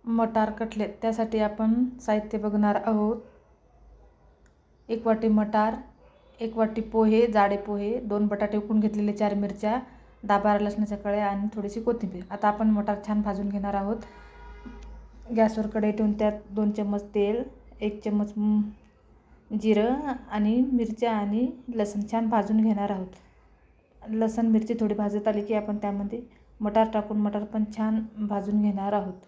मटार कटलेट, त्यासाठी आपण साहित्य बघणार आहोत. 1 वाटी मटार, 1 वाटी पोहे, जाडे पोहे, 2 बटाटे उकडून घेतलेले, 4 मिरच्या, 10-12 लसणाच्या कळ्या आणि थोडीशी कोथिंबीर. आता आपण मटार छान भाजून घेणार आहोत. गॅसवर कढई ठेवून त्यात 2 चम्मच तेल, 1 चम्मच जिरं आणि मिरच्या आणि लसूण छान भाजून घेणार आहोत. लसूण मिरची थोडी भाजत आली की आपण त्यामध्ये मटार टाकून मटार पण छान भाजून घेणार आहोत.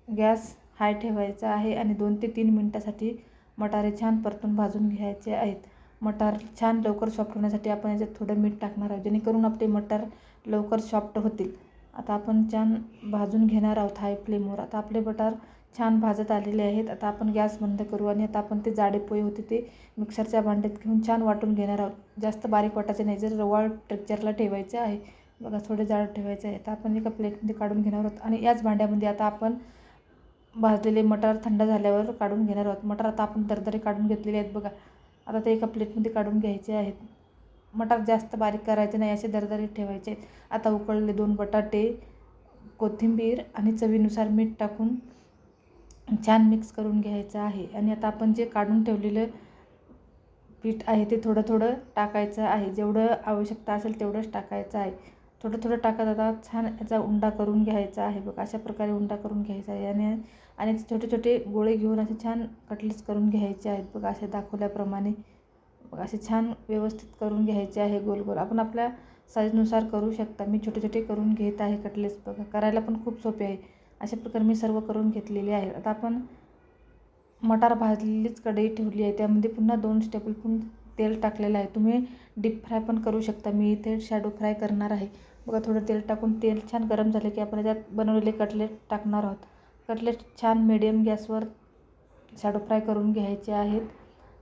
गॅस हाय ठेवायचा आहे आणि 2 ते 3 मिनिटासाठी मटार छान परतून भाजून घ्यायचे आहेत. मटार छान लवकर सॉफ्ट होण्यासाठी आपण याच्यात थोडं मीठ टाकणार आहोत, जेणेकरून आपले मटार लवकर सॉफ्ट होतील. आता आपण छान भाजून घेणार आहोत हाय फ्लेमवर. आता आपले मटार छान भाजत आलेले आहेत. आता आपण गॅस बंद करू आणि आता आपण ते जाडे पोहे होते ते मिक्सरच्या भांड्यात घेऊन छान वाटून घेणार आहोत. जास्त बारीक वाटायचे नाही, जर रवाळ टेक्स्चरला ठेवायचे आहे. बघा, थोडे जाड ठेवायचे आहे. आता आपण एका प्लेटमध्ये काढून घेणार आहोत आणि याच भांड्यामध्ये आता आपण भाजलेले मटार थंड झाल्यावर काढून घेणार आहोत. मटार आता आपण दरदरे काढून घेतलेले आहेत बघा. आता ते एका प्लेटमध्ये काढून घ्यायचे आहेत. मटार जास्त बारीक करायचे नाही, असे दरदरे ठेवायचे आहेत. आता उकळलेले 2 बटाटे, कोथिंबीर आणि चवीनुसार मीठ टाकून छान मिक्स करून घ्यायचं आहे. आणि आता आपण जे काढून ठेवलेलं पीठ आहे ते थोडं थोडं टाकायचं आहे. जेवढं आवश्यकता असेल तेवढंच टाकायचं आहे. थोडं थोडं टाकत आता छान याचा उंडा करून घ्यायचा आहे बघा. अशा प्रकारे उंडा करून घ्यायचा आहे आणि छोटे छोटे गोळे घेऊन असे छान कटलेट्स करून घ्यायचे आहेत बघा. असे दाखवल्याप्रमाणे बघा, असे छान व्यवस्थित करून घ्यायचे आहे. गोल गोल आपण आपल्या साईजनुसार करू शकता. मी छोटे छोटे करून घेत आहे कटलेट्स बघा. करायला पण खूप सोपे आहे. अशा प्रकारे मी सर्व करून घेतलेले आहे. आता आपण मटार भाजलेलीच कढई ठेवली आहे, त्यामध्ये पुन्हा 2 टेबलस्पून तेल टाकलेलं आहे. तुम्ही डीप फ्राय पण करू शकता. मी इथे शॅडो फ्राय करणार आहे बघा. थोडं तेल टाकून तेल छान गरम झाले की आपण त्यात बनवलेले कटलेट टाकणार आहोत. कटलेट छान मीडियम गॅसवर शॅडो फ्राय करून घ्यायचे आहेत.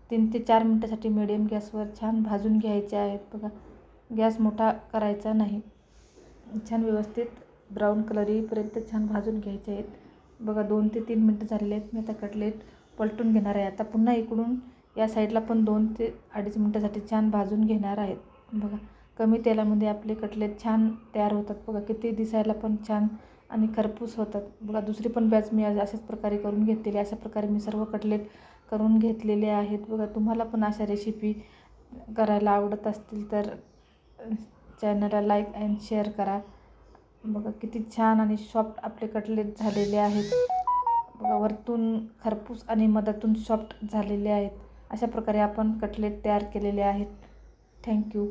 3 ते 4 मिनटासाठी मीडियम गॅसवर छान भाजून घ्यायचे आहेत बघा. गॅस मोठा करायचा नाही. छान व्यवस्थित ब्राऊन कलर येईपर्यंत छान भाजून घ्यायचे आहेत बघा. 2 ते 3 मिनटं झालेले आहेत. मी आता कटलेट पलटून घेणार आहे. आता पुन्हा इकडून या साईडला पण 2 ते 2.5 मिनटासाठी छान भाजून घेणार आहेत बघा. कमी तेलामध्ये आपले कटलेट छान तयार होतात बघा. किती दिसायला पण छान आणि खरपूस होतात बघा. दुसरी पण बॅच मी अशाच प्रकारे करून घेतलेली. अशा प्रकारे मी सर्व कटलेट करून घेतलेले आहेत बघा. तुम्हाला पण अशा रेसिपी करायला आवडत असतील तर चॅनलला लाईक अँड शेअर करा बघा. किती छान आणि सॉफ्ट आपले कटलेट झालेले आहेत बघा. वरतून खरपूस आणि मधातून सॉफ्ट झालेले आहेत. अशा प्रकारे आपण कटलेट तयार केलेले आहेत. थँक्यू.